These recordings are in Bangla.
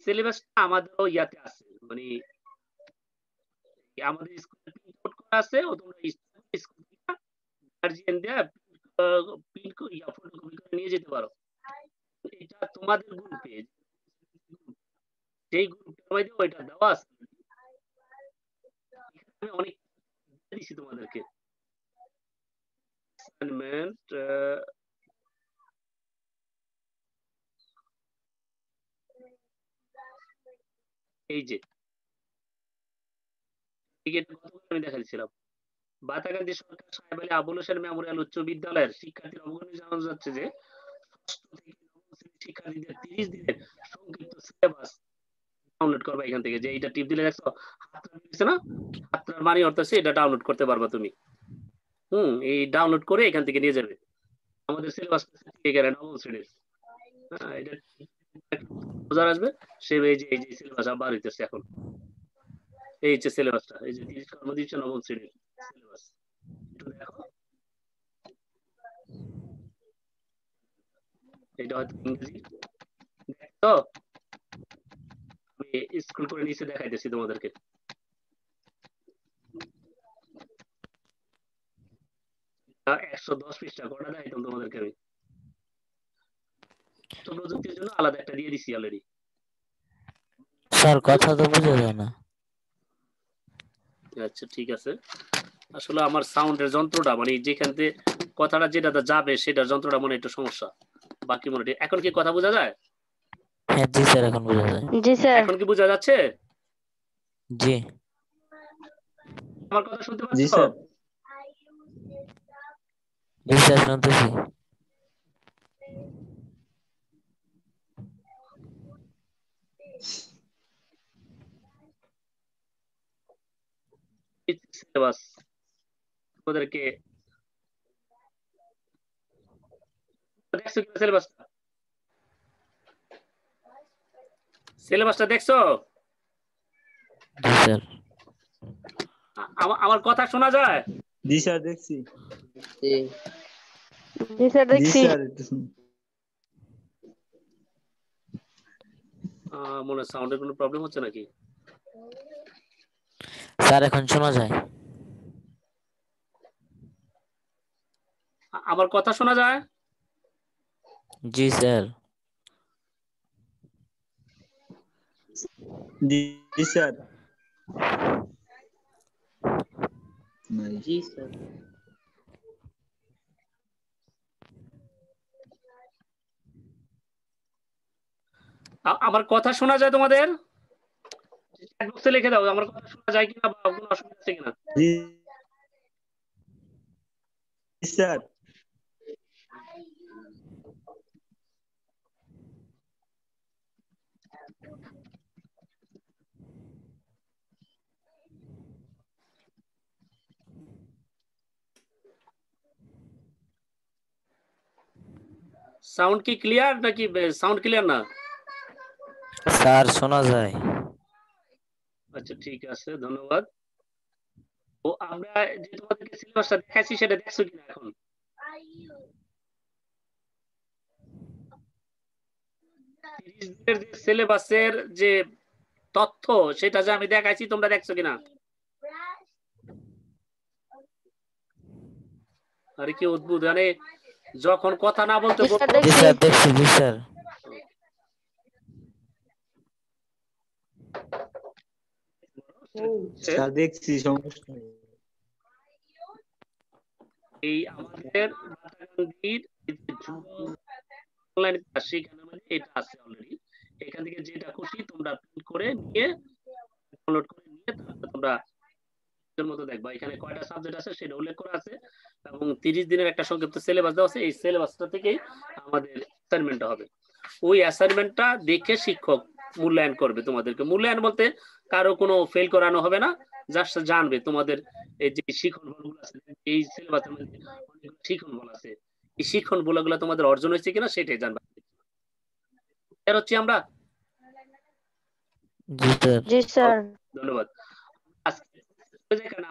সিলেবাসটা আমাদেরও ইয়াতে আছে, মানে আমাদের স্কুলে প্রিন্ট আউট করা আছে, ও তোমরা স্কুল থেকে গার্জিয়ান দেয়া প্রিন্ট ইয়া ফটোকপি করে নিয়ে যেতে পারো। এটা তোমাদের গ্রুপে, যেই গ্রুপটা মধ্যে ওইটা দেওয়া আছে, আমি অনেক দিছি তোমাদেরকে অ্যাসাইনমেন্ট। এই যে আমি দেখাচ্ছিলাম, বাতাগান্ধী সরকার সাহেব আলী আবুল হোসেন মেমোরিয়াল উচ্চ বিদ্যালয়ের শিক্ষার্থীর অবগতি জানানো যাচ্ছে যে ষষ্ঠ থেকে নবম শ্রেণীর শিক্ষার্থীদের 30 দিনের সংক্ষিপ্ত সিলেবাস ডাউনলোড করবা এখান থেকে। যে এটা টিপ দিলে দেখছো হাতরা দিচ্ছে না, হাতরার মানে অর্থ হচ্ছে এটা ডাউনলোড করতে পারবা তুমি। এই ডাউনলোড করে এখান থেকে নিয়ে যাবে। আমাদের সিলেবাস এখানে নবম শ্রেণীর, এটা বোঝার আসবে সে এই যে সিলেবাস আবার হইতেছে এখন। এই যে সিলেবাসটা, এই যে 30 কর্মদিবস নবম শ্রেণীর সিলেবাস, একটু দেখো। এটা হয়তো ইংরেজি, দেখো আমি স্কুল করে নিচে দেখাইতেছি তোমাদেরকে। তা 110 পৃষ্ঠা কটা দেখাইতাম তোমাদেরকে আমি। তথ্য প্রযুক্তির জন্য আলাদা একটা দিয়ে দিছি অলরেডি। স্যার কথা তো বোঝা যায় না। আচ্ছা ঠিক আছে, আসলে আমার সাউন্ডের যন্ত্রটা মানে যেখান থেকে কথাটা যেটা যাবে সেটার যন্ত্রটা মনে একটু সমস্যা, বাকি মনে এখন কি কথা বোঝা যায়? হ্যাঁ জি স্যার এখন বোঝা যায়। জি স্যার। এখন কি বোঝা যাচ্ছে? জি। আমার কথা শুনতে পাচ্ছ? জি স্যার। জি স্যার শুনতেছি। সিলেবাস ওদেরকে দেখছো কি সিলেবাসটা? সিলেবাসটা দেখছো? জি স্যার। আমার কথা শোনা যায়? জি স্যার দেখছি। জি স্যার জি দেখছি। স্যার মনে হয় সাউন্ডের কোনো প্রবলেম হচ্ছে নাকি? স্যার এখন শোনা যায়। আমার কথা শোনা যায়? জি স্যার। জি স্যার। জি স্যার। আমার কথা শোনা যায় তোমাদের? চ্যাট বক্সে লিখে দাও আমার কথা শোনা যায় কিনা বা কোনো অসুবিধা আছে কিনা। জি স্যার। সাউন্ড কি ক্লিয়ার নাকি সাউন্ড ক্লিয়ার না? স্যার শোনা যায়। আচ্ছা ঠিক আছে, ধন্যবাদ। ও আমরা যে তোমাদেরকে সিলেবাসটা দেখাচ্ছি সেটা দেখছো কিনা এখন? যে সিলেবাসের যে তথ্য সেটা যে আমি দেখাইছি তোমরা দেখছো কিনা? আরে কি অদ্ভুত, মানে যখন কথা না বলতে জি স্যার জি দেখছি। স্যার দেখছি। জি স্যার। স্যার দেখছি, সমস্যা নেই। এই আমাদের বাতাগান্দির অনলাইন ক্লাস সেখানে মানে এটা আছে অলরেডি। এখান থেকে যেটা খুশি তোমরা প্রিন্ট করে নিয়ে ডাউনলোড করে নিয়ে তারপর তোমরা এর মতো দেখবা এখানে কয়টা সাবজেক্ট আছে সেটা উল্লেখ করা আছে এবং 30 দিনের একটা সংক্ষিপ্ত সিলেবাস দেওয়া আছে। এই সিলেবাসটা থেকেই আমাদের অ্যাসাইনমেন্টটা হবে। ওই অ্যাসাইনমেন্টটা দেখে শিক্ষক মূল্যায়ন করবে তোমাদেরকে। মূল্যায়ন বলতে কারো কোনো ফেল করানো হবে না, জাস্ট জানবে তোমাদের এই যে শিখন বলগুলো আছে, এই সিলেবাসের মধ্যে অনেকগুলো শিখন বল আছে, এই শিখন বলগুলো তোমাদের অর্জন হয়েছে কিনা সেটাই জানবা। এর হচ্ছে আমরা। জি স্যার। জি স্যার। ধন্যবাদ।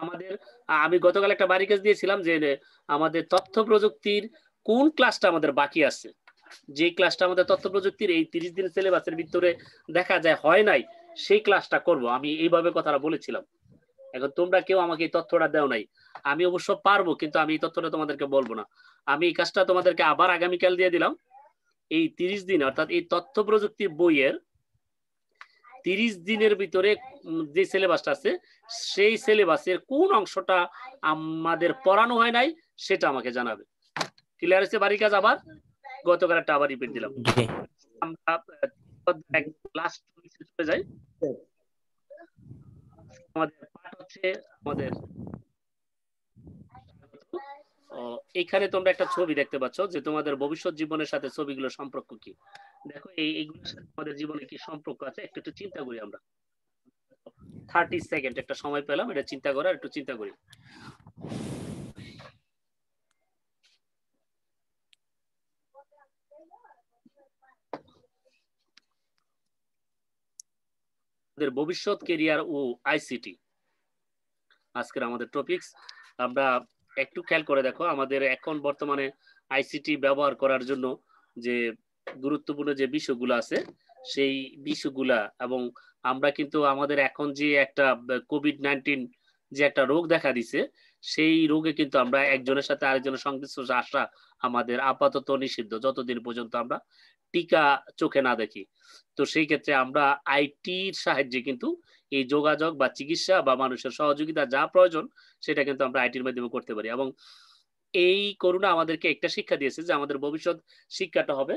আমাদের আমি গতকাল একটা বাড়ি কাজ দিয়েছিলাম যে আমাদের তথ্য প্রযুক্তির কোন ক্লাসটা আমাদের বাকি আছে। যে ক্লাসটা আমাদের তথ্য প্রযুক্তির এই 30 দিন সিলেবাসের ভিতরে দেখা যায় হয় নাই, সেই ক্লাসটা করব। আমি এইভাবে কথাটা বলেছিলাম। এখন তোমরা কেউ আমাকে এই তথ্যটা দাও নাই। আমি অবশ্য পারবো, কিন্তু আমি এই তথ্যটা তোমাদেরকে বলবো না। আমি এই কাজটা তোমাদেরকে আবার আগামীকাল দিয়ে দিলাম। এই 30 দিন অর্থাৎ এই তথ্য প্রযুক্তি বইয়ের 30 দিনের ভিতরে যে সিলেবাসটা আছে সেই সিলেবাসের কোন অংশটা আমাদের পড়ানো হয় নাই সেটা আমাকে জানাবে। ক্লিয়ার হয়েছে বাড়ির কাজ? আবার গতকাল একটা আবার রিপিট দিলাম। জি আমরা লাস্ট চলে যাই। আমাদের পাঠ হচ্ছে আমাদের এখানে তোমরা একটা ছবি দেখতে পাচ্ছ যে তোমাদের ভবিষ্যৎ জীবনের সাথে ছবিগুলোর সম্পর্ক কি। দেখো এইগুলোর সাথে আমাদের জীবনে কি সম্পর্ক আছে একটু একটু চিন্তা করি আমরা। 30 সেকেন্ড একটা সময় পেলাম এটা চিন্তা করার, একটু চিন্তা করি। আমাদের ভবিষ্যৎ কেরিয়ার ও আইসিটি আজকের আমাদের টপিকস। আমরা একটু খেয়াল করে দেখো আমাদের এখন বর্তমানে আইসিটি ব্যবহার করার জন্য যে গুরুত্বপূর্ণ যে বিষয়গুলো আছে সেই বিষয়গুলা, এবং আমরা কিন্তু আমাদের এখন যে একটা কোভিড-19 যে একটা রোগ দেখা দিছে সেই রোগে কিন্তু আমরা একজনের সাথে আরেকজনের সংস্পর্শ আসা আমাদের আপাতত নিষিদ্ধ যতদিন পর্যন্ত আমরা টিকা চোখে না দেখি। তো সেই ক্ষেত্রে আমরা আইটির সাহায্যে কিন্তু এই যোগাযোগ বা চিকিৎসা বা মানুষের সহযোগিতা যা প্রয়োজন সেটা কিন্তু আমরা আইটির মাধ্যমে করতে পারি। এবং এই করোনা আমাদেরকে একটা শিক্ষা দিয়েছে যে আমাদের ভবিষ্যৎ শিক্ষাটা হবে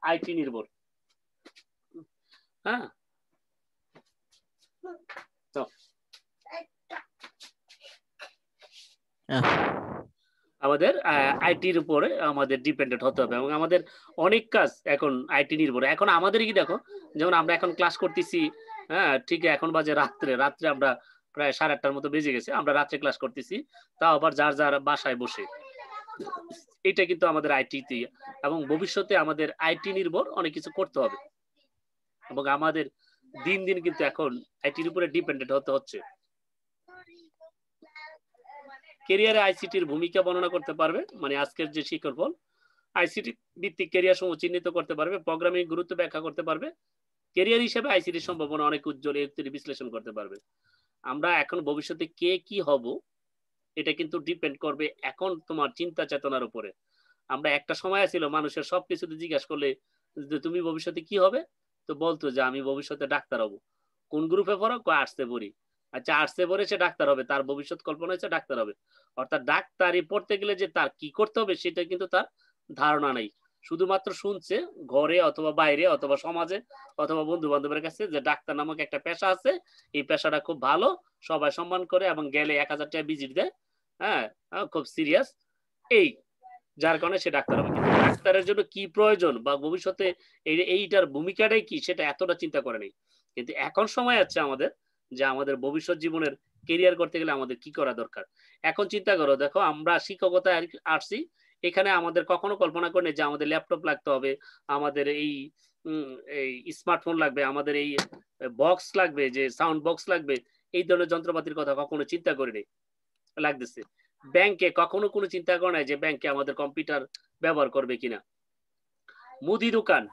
আইটি নির্ভর। হ্যাঁ, তো আমাদের আইটির উপরে আমাদের ডিপেন্ডেন্ট হতে হবে এবং আমাদের অনেক কাজ এখন আইটি নির্ভর। এখন আমাদের কি দেখো, যেমন আমরা এখন ক্লাস করতেছি, হ্যাঁ ঠিক এখন বাজে রাত্রে আমরা প্রায় 8:30টার মতো বেজে গেছে, আমরা রাত্রে ক্লাস করতেছি, তাও আবার যার যার বাসায় বসে। এটা কিন্তু আমাদের আইটিতে, এবং ভবিষ্যতে আমাদের আইটি নির্ভর অনেক কিছু করতে হবে এবং আমাদের দিন দিন কিন্তু এখন আইটির উপরে ডিপেন্ডেন্ট হতে হচ্ছে। ক্যারিয়ারে আইসিটির ভূমিকা বর্ণনা করতে পারবে, মানে আজকের যে শিক্ষাফল আইসিটি ভিত্তিক ক্যারিয়ার সমূহ চিহ্নিত করতে পারবে, প্রোগ্রামিং গুরুত্ব ব্যাখ্যা করতে পারবে, ক্যারিয়ার হিসেবে আইসিটির সম্ভাবনা অনেক উজ্জ্বল বিশ্লেষণ করতে পারবে। আমরা এখন ভবিষ্যতে কে কি হব এটা কিন্তু ডিপেন্ড করবে এখন তোমার চিন্তা চেতনার উপরে। আমরা একটা সময় ছিল মানুষের সবকিছুতে জিজ্ঞাসা করলে যে তুমি ভবিষ্যতে কি হবে, তো বলতো যে আমি ভবিষ্যতে ডাক্তার হব। কোন গ্রুপে পড়ো? আর্টসে পড়ি। আচ্ছা আর্টসে পড়ে সে ডাক্তার হবে, তার ভবিষ্যৎ কল্পনা হচ্ছে ডাক্তার হবে। অর্থাৎ ডাক্তারি পড়তে গেলে যে তার কি করতে হবে সেটা কিন্তু তার ধারণা নেই, শুধুমাত্র শুনছে ঘরে অথবা বাইরে অথবা সমাজে অথবা বন্ধু বান্ধবের কাছে যে ডাক্তার নামক একটা পেশা আছে, এই পেশাটা খুব ভালো, সবাই সম্মান করে এবং গেলে 1000 টাকা ভিজিট দেয়, হ্যাঁ খুব সিরিয়াস, এই যার কারণে সে ডাক্তার হবে। কিন্তু ডাক্তারের জন্য কি প্রয়োজন বা ভবিষ্যতে এইটার ভূমিকাটাই কি সেটা এতটা চিন্তা করে নেই। কিন্তু এখন সময় আছে আমাদের যে আমাদের ভবিষ্যৎ জীবনের কেরিয়ার করতে গেলে আমাদের কি করা দরকার। এখন চিন্তা করো, দেখো আমরা শিক্ষকতায় আসছি, এখানে আমাদের কখনো কল্পনা করিনি যে আমাদের ল্যাপটপ লাগতে হবে, আমাদের এই স্মার্টফোন লাগবে, আমাদের এই বক্স লাগবে, যে সাউন্ড বক্স লাগবে, এই ধরনের যন্ত্রপাতির কথা কখনো চিন্তা করিনি, লাগতেছে। ব্যাংকে কখনো কোনো চিন্তা করে নাই যে ব্যাংকে আমাদের কম্পিউটার ব্যবহার করবে কিনা। মুদি দোকান,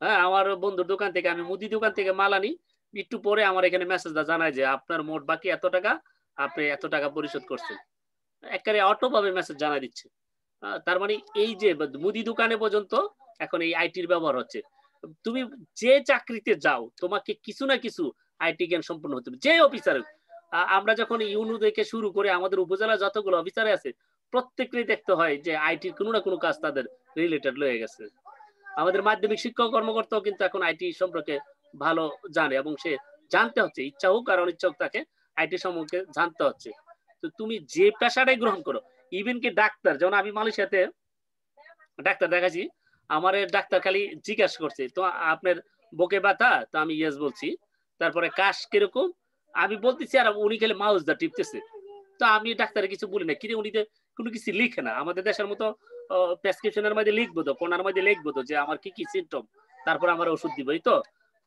হ্যাঁ আমার বন্ধুর দোকান থেকে আমি মুদি দোকান থেকে মাল আনি, একটু পরে আমার এখানে মেসেজটা জানায় যে আপনার মোট বাকি এত টাকা, আপনি এত টাকা পরিশোধ করছেন, একেবারে অটো ভাবে মেসেজ জানাই দিচ্ছে। তার মানে এই যে মুদি দোকানে পর্যন্ত এখন এই আইটির ব্যবহার হচ্ছে। তুমি যে চাকরিতে যাও তোমাকে কিছু না কিছু আইটি জ্ঞান সম্পন্ন হতে হবে, যে অফিসার। আমরা যখন ইউনু থেকে শুরু করে আমাদের উপজেলা যতগুলো অফিসারে আছে প্রত্যেককেই দেখতে হয় যে আইটির কোনো না কোনো কাজ তাদের রিলেটেড লয়ে গেছে। আমাদের মাধ্যমিক শিক্ষক কর্মকর্তাও কিন্তু এখন আইটি সম্পর্কে ভালো জানে এবং সে জানতে হচ্ছে, ইচ্ছা হোক আর অনিচ্ছা হোক তাকে আইটি সম্পর্কে জানতে হচ্ছে। তো তুমি যে পেশাটাই গ্রহণ করো, ইভেন কি ডাক্তার, যেমন আমি মালয়েশিয়াতে ডাক্তার দেখাচ্ছি, আমার ডাক্তার খালি জিজ্ঞাসা করছে তো আপনার বুকে ব্যথা, তো আমি ইয়েস বলছি, তারপরে কাশ কিরকম আমি বলতেছি, আর উনি খালি মাউস দা টিপতেছে। তো আমি ডাক্তারের কিছু বলি না, কিন্তু উনি কোনো কিছু লিখে না। আমাদের দেশের মতো প্রেসক্রিপশনের মধ্যে লিখবো তো, কোনার মধ্যে লিখবো তো যে আমার কি কি সিমটম, তারপর আমার ওষুধ দিব। তো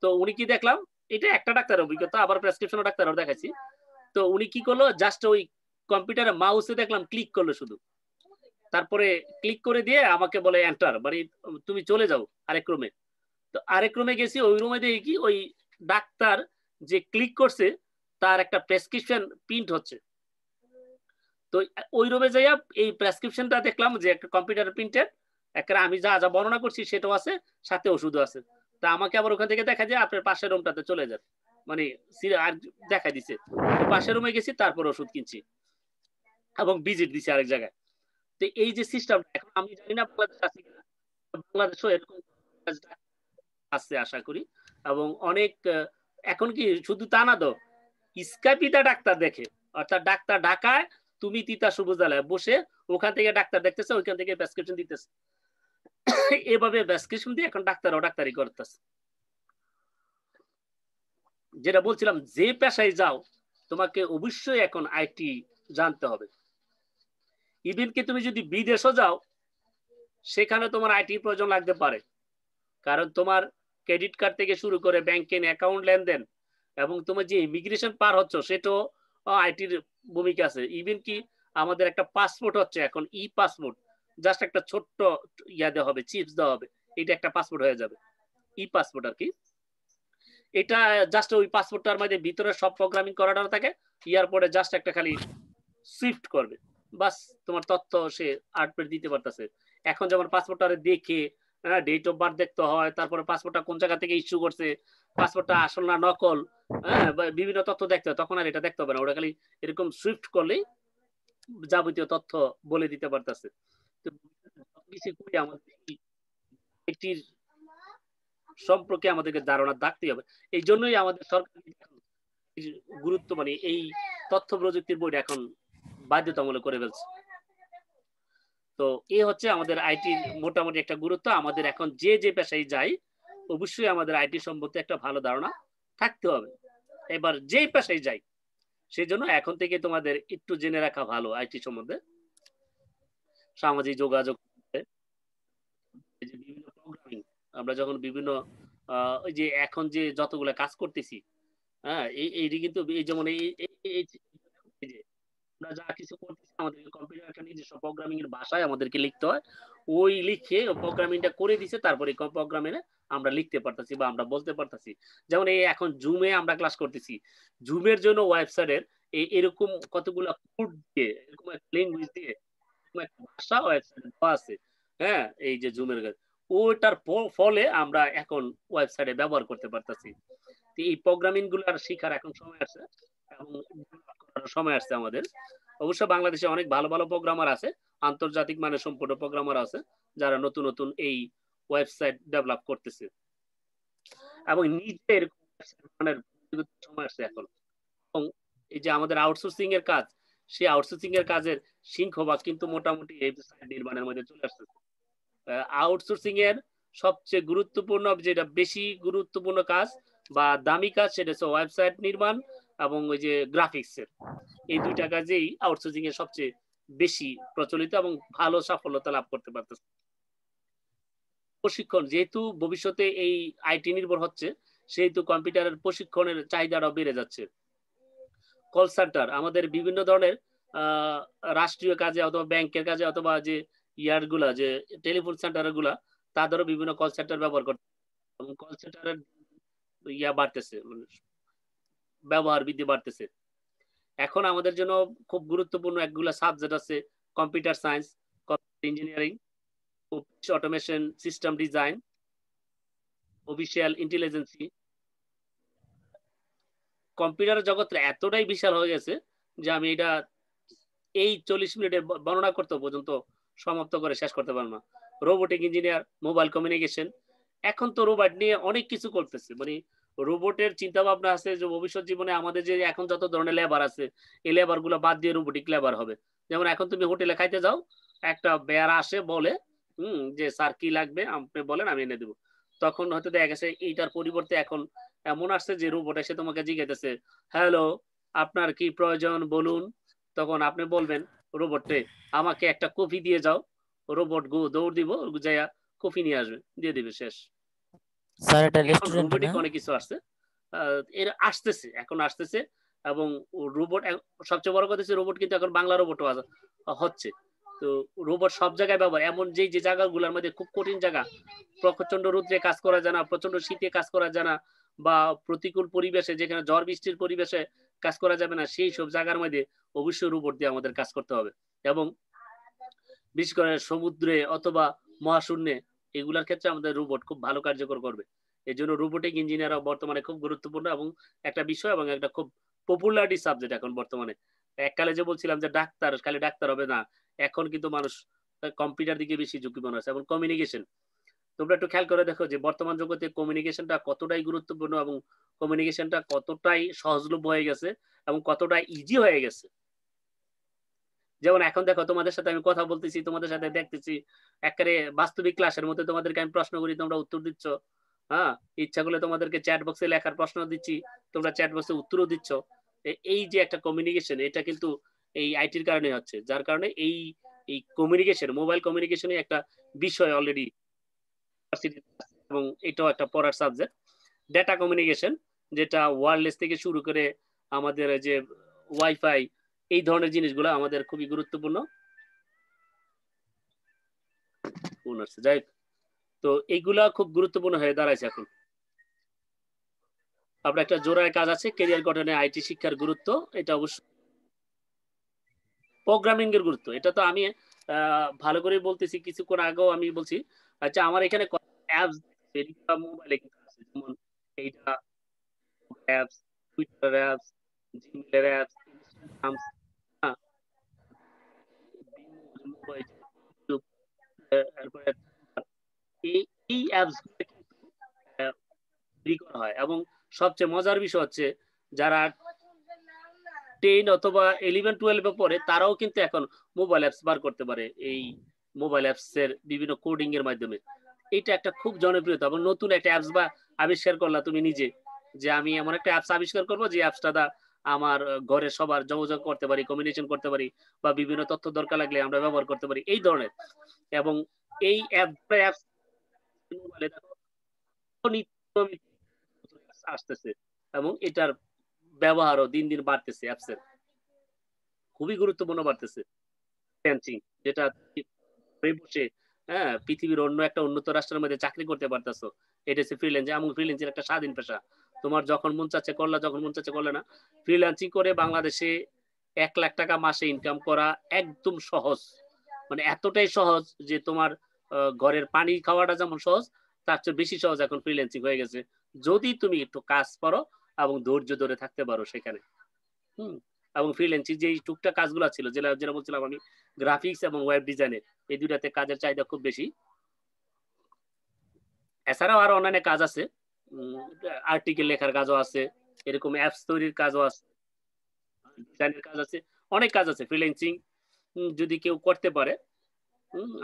তো উনি কি দেখলাম, এটা একটা ডাক্তারের অভিজ্ঞতা, আবার প্রেসক্রিপশন ডাক্তারও দেখাচ্ছি। তো উনি কি করলো, জাস্ট ওই কম্পিউটারে মাউসে দেখলাম ক্লিক করলো শুধু, তারপরে ক্লিক করে দিয়ে আমাকে বলে এন্টার, মানে তুমি চলে যাও আরেক রুমে। তো আরেক রুমে গেছি, ওই রুমে দেখি কি ওই ডাক্তার যে ক্লিক করছে তার একটা প্রেসক্রিপশন প্রিন্ট হচ্ছে। তো ওই রুমে যাইয়া এই প্রেসক্রিপশনটা দেখলাম যে একটা কম্পিউটার প্রিন্টেড, একটা আমি যা যা বর্ণনা করছি সেটাও আছে, সাথে ওষুধও আছে। তা আমাকে আবার ওখান থেকে দেখা যায় আপনার পাশের রুমটাতে চলে যান, মানে আর দেখা দিছে। তো পাশের রুমে গেছি, তারপর ওষুধ কিনছি এবং ভিজিট দিছি আরেক জায়গায়। তো এই যে সিস্টেম, এখন আমি জানি না বাংলাদেশ আছে কিনা, বাংলাদেশও এরকম আছে আশা করি। এবং অনেক এখন কি শুধু তা না, তো স্কাইপিটা ডাক্তার দেখে, অর্থাৎ ডাক্তার ঢাকায়, তুমি তিতাস উপজেলায় বসে ওখান থেকে ডাক্তার দেখতেছে, ওইখান থেকে প্রেসক্রিপশন দিতেছে। এভাবে প্রেসক্রিপশন দিয়ে এখন ডাক্তারও ডাক্তারি করতেছে। যেটা বলছিলাম, যে পেশায় যাও তোমাকে অবশ্যই এখন আইটি জানতে হবে। ইভেন কি তুমি যদি বিদেশও যাও, সেখানে তোমার আইটি প্রয়োজন লাগতে পারে, কারণ তোমার ক্রেডিট কার্ড থেকে শুরু করে ব্যাংকিং অ্যাকাউন্ট লেনদেন এবং তোমার যে ইমিগ্রেশন পার হচ্ছ, সেটাও আইটির ভূমিকা আছে। ইভেন কি আমাদের একটা পাসপোর্ট হচ্ছে এখন ই পাসপোর্ট, জাস্ট একটা ছোট্ট ইয়া দেওয়া হবে, চিপস দেওয়া হবে, এটা একটা পাসপোর্ট হয়ে যাবে, ই পাসপোর্ট আর কি। এটা জাস্ট ওই পাসপোর্টটার মধ্যে ভিতরে সব প্রোগ্রামিং করাটা থাকে, ইয়ার পরে জাস্ট একটা খালি সুইফট করবে, বাস তোমার তথ্য সে আর্টপ্রিন্ট দিতে পারতেছে। এখন যেমন পাসপোর্টটা দেখে ডেট অফ বার্থ দেখতে হয়, তারপরে পাসপোর্টটা কোন জায়গা থেকে ইস্যু করছে, পাসপোর্টটা আসল না নকল, বিভিন্ন তথ্য দেখতে হয়। তখন আর এটা দেখতে হবে না, ওটা খালি এরকম সুইফট করলেই যাবতীয় তথ্য বলে দিতে পারতেছে। তো কিছু করি আমাদের এটির সম্পর্কে আমাদেরকে ধারণা থাকতেই হবে। এই জন্যই আমাদের সরকার গুরুত্ব, মানে এই তথ্য প্রযুক্তির বইটা এখন বাধ্যতামূলক করে ফেলছে। তো এ হচ্ছে আমাদের আইটির মোটামুটি একটা গুরুত্ব। আমাদের এখন যে যে পেশায় যাই, অবশ্যই আমাদের আইটি সম্বন্ধে একটা ভালো ধারণা থাকতে হবে। এবার যে পেশায় যাই, সেই জন্য এখন থেকে তোমাদের একটু জেনে রাখা ভালো আইটি সম্বন্ধে। সামাজিক যোগাযোগ, বিভিন্ন প্রোগ্রামিং, আমরা যখন বিভিন্ন ওই যে এখন যে যতগুলো কাজ করতেছি, হ্যাঁ, এইটি কিন্তু এই যেমন এই যে আমরা যা কিছু করতেছি, আমাদের কম্পিউটার একটা নিজস্ব প্রোগ্রামিং এর ভাষায় আমাদেরকে লিখতে হয়। ওই লিখে প্রোগ্রামিংটা করে দিছে, তারপরে প্রোগ্রামে আমরা লিখতে পারতেছি বা আমরা বলতে পারতেছি। যেমন এই এখন জুমে আমরা ক্লাস করতেছি, জুমের জন্য ওয়েবসাইটের এরকম কতগুলো কোড দিয়ে, এরকম একটা ল্যাঙ্গুয়েজ দিয়ে একটা ভাষা ওয়েবসাইটে দেওয়া আছে। হ্যাঁ, এই যে জুমের ওটার ফলে আমরা এখন ওয়েবসাইটে ব্যবহার করতে পারতেছি। এই প্রোগ্রামিং গুলার শিখার এখন সময় আসছে এবং সময় আসছে আমাদের। অবশ্য বাংলাদেশে অনেক ভালো ভালো প্রোগ্রামার আছে, আন্তর্জাতিক মানের সম্পূর্ণ প্রোগ্রামার আছে, যারা নতুন নতুন এই ওয়েবসাইট ডেভেলপ করতেছে এবং নিজের সময় আসছে এখন। এবং এই যে আমাদের আউটসোর্সিং এর কাজ, সেই আউটসোর্সিং এর কাজের সিংহভাগ কিন্তু মোটামুটি ওয়েবসাইট নির্মাণের মধ্যে চলে আসছে। আউটসোর্সিং এর সবচেয়ে গুরুত্বপূর্ণ, যেটা বেশি গুরুত্বপূর্ণ কাজ বা দামি কাজ, সেটা হচ্ছে ওয়েবসাইট নির্মাণ এবং ওই যে গ্রাফিক্স এর। এই দুইটা কাজেই আউটসোর্সিং এর সবচেয়ে বেশি প্রচলিত এবং ভালো সাফল্যতা লাভ করতে পারতেছে। প্রশিক্ষণ, যেহেতু ভবিষ্যতে এই আইটি নির্ভর হচ্ছে, সেহেতু কম্পিউটারের প্রশিক্ষণের চাহিদাটাও বেড়ে যাচ্ছে। কল সেন্টার, আমাদের বিভিন্ন ধরনের রাষ্ট্রীয় কাজে অথবা ব্যাংকের কাজে অথবা যে ইয়ার গুলা, যে টেলিফোন সেন্টার গুলা, তাদেরও বিভিন্ন কল সেন্টার ব্যবহার করতে, এবং কল সেন্টারের ইয়া বাড়তেছে, ব্যবহার বৃদ্ধি বাড়তেছে। এখন আমাদের জন্য খুব গুরুত্বপূর্ণ একগুলা সাবজেক্ট আছে, computer science, computer engineering, automation, system design, official ইন্টেলিজেন্সি। Computer জগৎটা এতটাই বিশাল হয়ে গেছে যে আমি এটা এই 40 মিনিটে বর্ণনা করতে পর্যন্ত সমাপ্ত করে শেষ করতে পারবো না। রোবোটিক ইঞ্জিনিয়ার, মোবাইল কমিউনিকেশন, এখন তো রোবট নিয়ে অনেক কিছু করতেছে, মানে রোবটের চিন্তা ভাবনা আছে যে ভবিষ্যৎ জীবনে আমাদের যে এখন যত ধরনের লেবার আছে, এই লেবার গুলো বাদ দিয়ে রোবোটিক লেবার হবে। যেমন এখন তুমি হোটেলে খাইতে যাও, একটা বেয়ারা আসে বলে যে স্যার কি লাগবে আপনি বলেন, আমি এনে দেবো। তখন হয়তো দেখা গেছে এইটার পরিবর্তে এখন এমন আসছে যে রোবট এসে তোমাকে জিজ্ঞাসা, হ্যালো আপনার কি প্রয়োজন বলুন। তখন আপনি বলবেন রোবটে, আমাকে একটা কফি দিয়ে যাও, রোবট দৌড় দিব, যাইয়া কফি নিয়ে আসবে, দিয়ে দিবে, শেষ। স্যার এটা এখন রেস্টুরেন্ট রোবোটিক না? অনেক কিছু আসছে, এর আসতেছে, এখন আসতেছে। এবং রোবট সবচেয়ে বড় কথা হচ্ছে রোবট কিন্তু এখন বাংলা রোবটও হচ্ছে। তো রোবট সব জায়গায় ব্যবহার, এমন যে জায়গাগুলোর মধ্যে খুব কঠিন জায়গা, প্রচন্ড রোদ্রে কাজ করা যায় না, প্রচন্ড শীতে কাজ করা যায় না, বা প্রতিকূল পরিবেশে যেখানে ঝড় বৃষ্টির পরিবেশে কাজ করা যাবে না, সেই সব জায়গার মধ্যে অবশ্যই রোবট দিয়ে আমাদের কাজ করতে হবে। এবং বিশেষ করে সমুদ্রে অথবা মহাশূন্যে এগুলার ক্ষেত্রে আমাদের রোবট খুব ভালো কার্যকর করবে। এই জন্য রোবোটিক ইঞ্জিনিয়াররা বর্তমানে খুব গুরুত্বপূর্ণ এবং একটা বিষয় এবং একটা খুব পপুলারিটি সাবজেক্ট এখন বর্তমানে। এককালে যে বলছিলাম যে ডাক্তার, খালি ডাক্তার হবে না, এখন কিন্তু মানুষ কম্পিউটার দিকে বেশি ঝুঁকিপূর্ণ আছে, এবং কমিউনিকেশন। তোমরা একটু খেয়াল করে দেখো যে বর্তমান জগতে কমিউনিকেশনটা কতটাই গুরুত্বপূর্ণ এবং কমিউনিকেশনটা কতটাই সহজলভ্য হয়ে গেছে এবং কতটা ইজি হয়ে গেছে। যেমন এখন দেখো তোমাদের সাথে আমি কথা বলতেছি, তোমাদের সাথে দেখতেছি, একেবারে বাস্তবিক ক্লাসের মধ্যে তোমাদেরকে আমি প্রশ্ন করি, তোমরা উত্তর দিচ্ছ। হ্যাঁ, ইচ্ছা করলে তোমাদেরকে চ্যাট বক্সে লেখার প্রশ্ন দিচ্ছি, তোমরা চ্যাট বক্সে উত্তরও দিচ্ছ। এই যে একটা কমিউনিকেশন, এটা কিন্তু এই আইটির কারণে হচ্ছে, যার কারণে এই এই কমিউনিকেশন, মোবাইল কমিউনিকেশনে একটা বিষয় অলরেডি, এবং এটাও একটা পড়ার সাবজেক্ট। ডেটা কমিউনিকেশন, যেটা ওয়্যারলেস থেকে শুরু করে আমাদের যে ওয়াইফাই, এই ধরনের জিনিসগুলো আমাদের খুবই গুরুত্বপূর্ণ। যাই, তো এইগুলা খুব গুরুত্বপূর্ণ হয়ে দাঁড়াইছে এখন। আপনার একটা জোড়ায় কাজ আছে, ক্যারিয়ার গঠনে আইটি শিক্ষার গুরুত্ব, এটা অবশ্যই। প্রোগ্রামিং এর গুরুত্ব, এটা তো আমি ভালো করে বলতেছি, কিছুক্ষণ আগেও আমি বলছি। আচ্ছা, আমার এখানে অ্যাপস মোবাইলে কিন্তু আছে, যেমন এইটা অ্যাপস, টুইটার অ্যাপস, জিমেইলের অ্যাপস, ইনস্টাগ্রাম, তারপরে এই এই অ্যাপস তৈরি করা হয়। এবং সবচেয়ে মজার বিষয় হচ্ছে, যারা 10 অথবা 11-12 পরে তারাও কিন্তু এখন মোবাইল অ্যাপস বার করতে পারে, এই মোবাইল অ্যাপস এর বিভিন্ন কোডিং এর মাধ্যমে। এটা একটা খুব জনপ্রিয়তা এবং নতুন একটা অ্যাপস বা আবিষ্কার করলা তুমি নিজে, যে আমি এমন একটা অ্যাপস আবিষ্কার করবো যে অ্যাপসটা দা আমার ঘরে সবার যোগাযোগ করতে পারি, কমিউনিকেশন করতে পারি, বা বিভিন্ন তথ্য দরকার লাগলে আমরা ব্যবহার করতে পারি, এই ধরনের। এবং এই অ্যাপস মোবাইলে দেখো আসতেছে, এবং এটার ব্যবহারও দিন দিন বাড়তেছে, অ্যাপসের খুবই গুরুত্বপূর্ণ বাড়তেছে। ফ্রিল্যান্সিং, যেটা বসে, হ্যাঁ, পৃথিবীর অন্য একটা উন্নত রাষ্ট্রের মধ্যে চাকরি করতে পারতেছো, এটা হচ্ছে ফ্রিল্যান্সিং। এবং ফ্রিল্যান্সিং একটা স্বাধীন পেশা, তোমার যখন মন চাচ্ছে করলা, যখন মন চাচ্ছে করলে না। ফ্রিল্যান্সিং করে বাংলাদেশে 1 লাখ টাকা মাসে ইনকাম করা একদম সহজ, মানে এতটাই সহজ যে তোমার ঘরের পানি খাওয়াটা যেমন সহজ, তার চেয়ে বেশি সহজ এখন ফ্রিল্যান্সিং হয়ে গেছে, যদি তুমি একটু কাজ করো এবং ধৈর্য ধরে থাকতে পারো সেখানে। হুম। এবং ফ্রিল্যান্সিং যে টুকটাক কাজগুলো ছিল, যেটা যেটা বলছিলাম আমি, গ্রাফিক্স এবং ওয়েব ডিজাইনের, এই দুটাতে কাজের চাহিদা খুব বেশি। এছাড়াও আরো অন্যান্য কাজ আছে, আর্টিকেল লেখার কাজও আছে, এরকম অ্যাপস তৈরির কাজও আছে, ডিজাইনের কাজ আছে, অনেক কাজ আছে। ফ্রিল্যান্সিং যদি কেউ করতে পারে,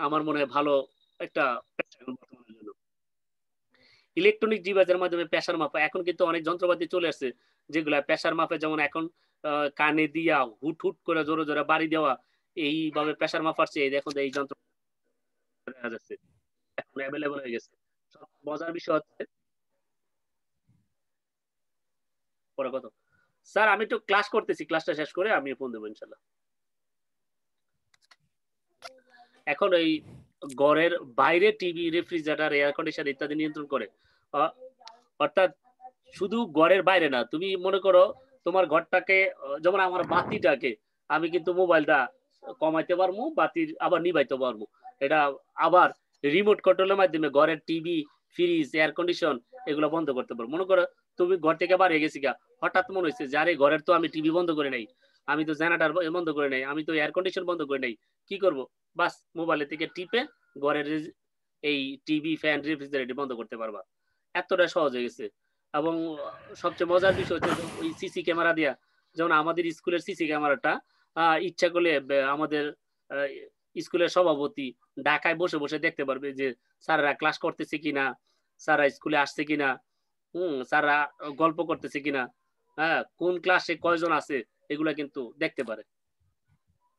আমার মনে হয় ভালো একটা বর্তমানের জন্য। ইলেকট্রনিক ডিভাইসের মাধ্যমে প্রেসার মাপা, এখন কিন্তু অনেক যন্ত্রপাতি চলে আসছে যেগুলা প্রেসার মাপে, যেমন এখন কানে দিয়া হুট হুট করে জোরে জোরে বাড়ি দেওয়া, এইভাবে প্রেসার মাপাচ্ছে, এই দেখো এই যন্ত্র দেখা যাচ্ছে, এখন অ্যাভেলেবল হয়ে গেছে। মজার বিষয় হচ্ছে, পরে কত স্যার, আমি একটু ক্লাস করতেছি, ক্লাসটা শেষ করে আমি ফোন দেবো ইনশাল্লাহ। এখন এই ঘরের বাইরে টিভি, রেফ্রিজারেটর, এয়ার কন্ডিশন ইত্যাদি নিয়ন্ত্রণ করে। অর্থাৎ শুধু ঘরের বাইরে না, তুমি মনে করো তোমার ঘরটাকে, যেমন আমার বাতিটাকে আমি কিন্তু মোবাইলটা কমাইতে পারবো, বাতির আবার নিভাইতে পারবো, এটা আবার রিমোট কন্ট্রোলের মাধ্যমে ঘরের টিভি, ফ্রিজ, এয়ার কন্ডিশন এগুলো বন্ধ করতে পারবো। মনে করো তুমি ঘর থেকে বাইরে গেছি গা, হঠাৎ মনে হচ্ছে যে আরে ঘরের তো আমি টিভি বন্ধ করে নাই, আমি তো জেনারেটর বন্ধ করে নাই, আমি তো এয়ার কন্ডিশন বন্ধ করে নাই, কি করব? বাস মোবাইলের থেকে টিপে ঘরের এই টিভি, ফ্যান, রেফ্রিজারেটর বন্ধ করতে পারবা। এতটা সহজ হয়ে গেছে। এবং সবচেয়ে মজার বিষয় হচ্ছে ওই সিসি ক্যামেরা দিয়া, যেমন আমাদের স্কুলের সিসি ক্যামেরাটা ইচ্ছা করলে আমাদের স্কুলের সভাপতি ঢাকায় বসে বসে দেখতে পারবে যে স্যাররা ক্লাস করতেছে কিনা, স্যাররা স্কুলে আসছে কিনা, স্যাররা গল্প করতেছে কিনা, হ্যাঁ, কোন ক্লাসে কয়জন আছে, এগুলা কিন্তু দেখতে পারে।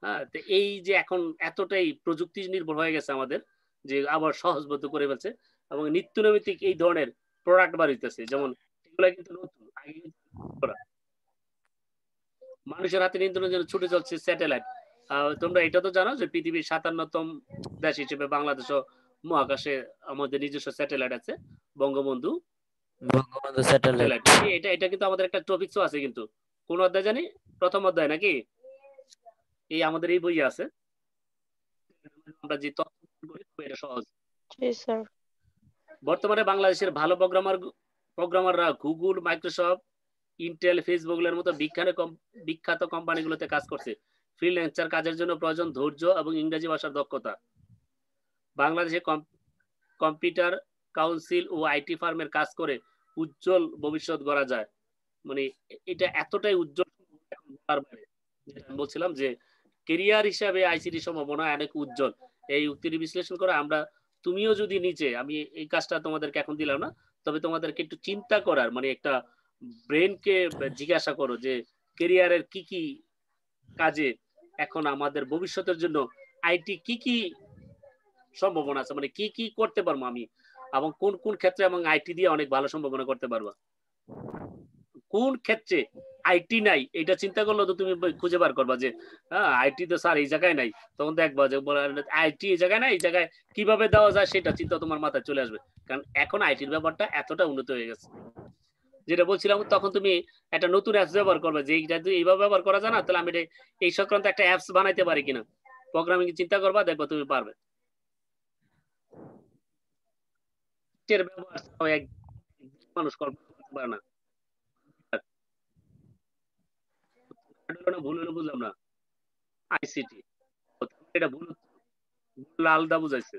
হ্যাঁ, তো এই যে এখন এতটাই প্রযুক্তি নির্ভর হয়ে গেছে আমাদের, যে আবার সহজবোধ্য করে ফেলছে, এবং নিত্য নৈমিত্তিক এই ধরনের প্রোডাক্ট বার হইতেছে, যেমন এগুলা কিন্তু নতুন, আগে মানুষের হাতে নিয়ন্ত্রণের জন্য ছুটে চলছে স্যাটেলাইট, তোমরা এটা তো জানো যে পৃথিবীর 57তম দেশ হিসেবে বাংলাদেশও মহাকাশে আমাদের নিজস্ব স্যাটেলাইট আছে, বঙ্গবন্ধু বঙ্গবন্ধু স্যাটেলাইট। স্যাটেলাইট। এটা কিন্তু আমাদের একটা টপিকসও আছে, কিন্তু কোন অধ্যায় জানি? প্রথম অধ্যায় নাকি? এই আমাদের এই বইয়ে আছে। আমরা যে তথ্য করি এটা সহজ। জি স্যার। বর্তমানে বাংলাদেশের ভালো প্রোগ্রামাররা গুগল, মাইক্রোসফট, ইন্টেল, ফেসবুকের মতো বিখ্যাত কোম্পানিগুলোতে কাজ করছে। ফ্রিল্যান্সার কাজের জন্য প্রয়োজন ধৈর্য এবং ইংরেজি ভাষার দক্ষতা। বাংলাদেশে কম্পিউটার কাউন্সিল ও আইটি ফার্মের কাজ করে উজ্জ্বল ভবিষ্যৎ গড়া যায়। মানে এটা এতটাই উজ্জ্বল যেটা আমি বলছিলাম যে কেরিয়ার হিসাবে আইসিটি সম্ভাবনা অনেক উজ্জ্বল। এই উক্তিটি বিশ্লেষণ করে আমরা, তুমিও যদি নিচে, আমি এই কাজটা তোমাদেরকে এখন দিলাম না, তবে তোমাদেরকে একটু চিন্তা করার, মানে একটা ব্রেনকে জিজ্ঞাসা করো যে কেরিয়ারের কি কি কাজে এখন আমাদের ভবিষ্যতের জন্য আইটি কি কি সম্ভাবনা আছে, মানে কি কি করতে পারবো আমি, এবং কোন কোন ক্ষেত্রে এবং আইটি দিয়ে অনেক ভালো সম্ভাবনা করতে পারবা। কোন ক্ষেত্রে আইটি নাই এটা চিন্তা করলে তো তুমি খুঁজে বার করবা যে হ্যাঁ আইটি তো স্যার এই জায়গায় নাই, তখন দেখবা যে আইটি এই জায়গায় নাই, এই জায়গায় কিভাবে দেওয়া যায় সেটা চিন্তা তোমার মাথায় চলে আসবে। কারণ এখন আইটির ব্যাপারটা এতটা উন্নত হয়ে গেছে, যেটা বলছিলাম তখন তুমি একটা নতুন অ্যাপস ব্যবহার করবে যে যদি এইভাবে ব্যবহার করা যায় না, তাহলে আমি এই সংক্রান্ত একটা অ্যাপস বানাইতে পারি কিনা, প্রোগ্রামিং চিন্তা করবা, দেখবা তুমি পারবে। ব্যবহার এক মানুষ কল্পনা করতে পারে না। ভুল হলো বুঝলাম না। আইসিটি এটা ভুল আলাদা বুঝাইছে।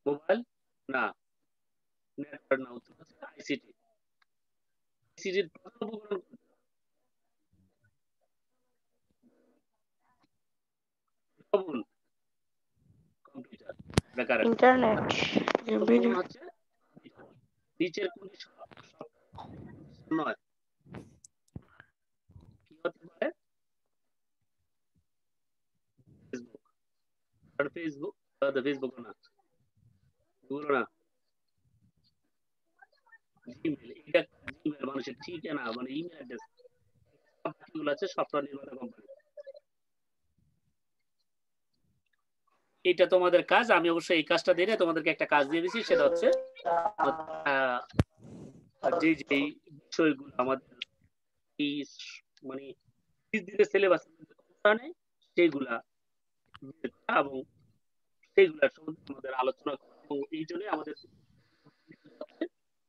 মোবাইল না, নেটওয়ার্ক না, উত্তর হচ্ছে আইসিটি। আইসিটির প্রথম উপকরণ কম্পিউটার, বেকার ইন্টারনেট, হচ্ছে নিচের কোন নয়, কি হতে পারে? ফেসবুক, ফেসবুক না, গুগল না, জিমেল। এটা জিমেল মানুষের ঠিকানা, মানে ইমেল অ্যাড্রেস গুলো আছে সফটওয়্যার নির্মাতা কোম্পানি। এটা তোমাদের কাজ। আমি অবশ্যই এই কাজটা দিয়ে তোমাদেরকে একটা কাজ দিয়ে দিচ্ছি, সেটা হচ্ছে যে যে বিষয়গুলো আমাদের এই মানে সিলেবাস সেইগুলা এবং সেইগুলা সম্বন্ধে আমাদের আলোচনা করব। এই জন্য আমাদের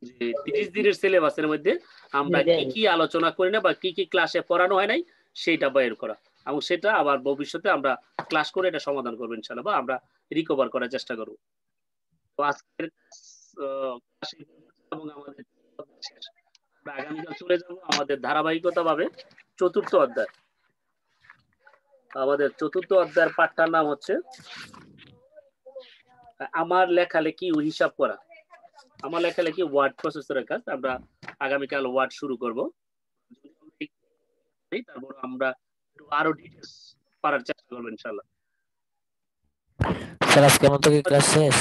যে 30 দিনের সিলেবাসের মধ্যে আমরা কি কি আলোচনা করি না বা কি কি ক্লাসে পড়ানো হয় নাই সেইটা বের করা, এবং সেটা আবার ভবিষ্যতে আমরা ক্লাস করে এটা সমাধান করবো ইনশাআল্লাহ, বা আমরা রিকভার করার চেষ্টা করব। তো আজকের এবং আমাদের আগামীকাল চলে যাব আমাদের ধারাবাহিকতা ভাবে চতুর্থ অধ্যায়। আমাদের চতুর্থ অধ্যায়ের পাঠটার নাম হচ্ছে আমার লেখালেখি ও হিসাব করা। আমার লেখালেখি ওয়ার্ড প্রসেসরের কাজ। আমরা আগামীকাল ওয়ার্ড শুরু করব, তারপর আমরা আরো ডিটেইলস পড়ার চেষ্টা করব ইনশাআল্লাহ। স্যার আজকের মতো কি ক্লাস শেষ?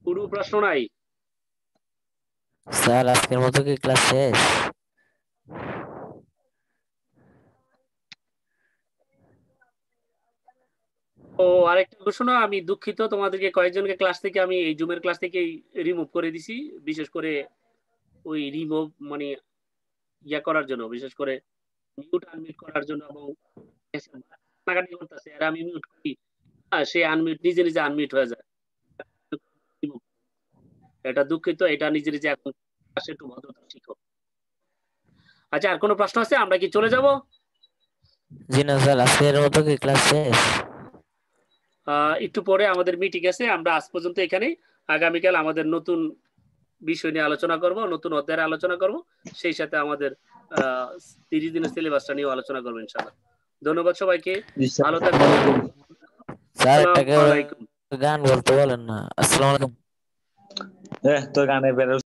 কোনো প্রশ্ন নাই? স্যার আজকের মতো কি ক্লাস শেষ? ও আরেকটা ঘোষণা, আমি দুঃখিত, তোমাদেরকে কয়েকজনকে ক্লাস থেকে আমি এই জুমের ক্লাস থেকে রিমুভ করে দিছি, বিশেষ করে ওই রিমুভ মানে ইয়া করার জন্য, বিশেষ করে মিউট আনমিউট করার জন্য, এবং কাটাকাটি করতেছে আর আমি মিউট করি, সে আনমিউট নিজে নিজে আনমিউট হয়ে যায়। এটা দুঃখিত, এটা নিজে নিজে এখন একটু ভদ্রতা শিখো। আচ্ছা, আর কোনো প্রশ্ন আছে? আমরা কি চলে যাব? জি না স্যার, আজকের মতো কি ক্লাস শেষ? একটু পরে আমাদের মিটিং আছে, আমরা আজ পর্যন্ত এখানে। আগামীকাল আমাদের নতুন বিষয় নিয়ে আলোচনা করব, নতুন অধ্যায়ের আলোচনা করব, সেই সাথে আমাদের 30 দিনের সিলেবাসটা নিয়ে আলোচনা করবো ইনশাআল্লাহ। ধন্যবাদ সবাইকে, ভালো থাকবেন। স্যার আসসালামু আলাইকুম। গান বলতে বলেন না। আসসালামু আলাইকুম। তোর গানে বেরো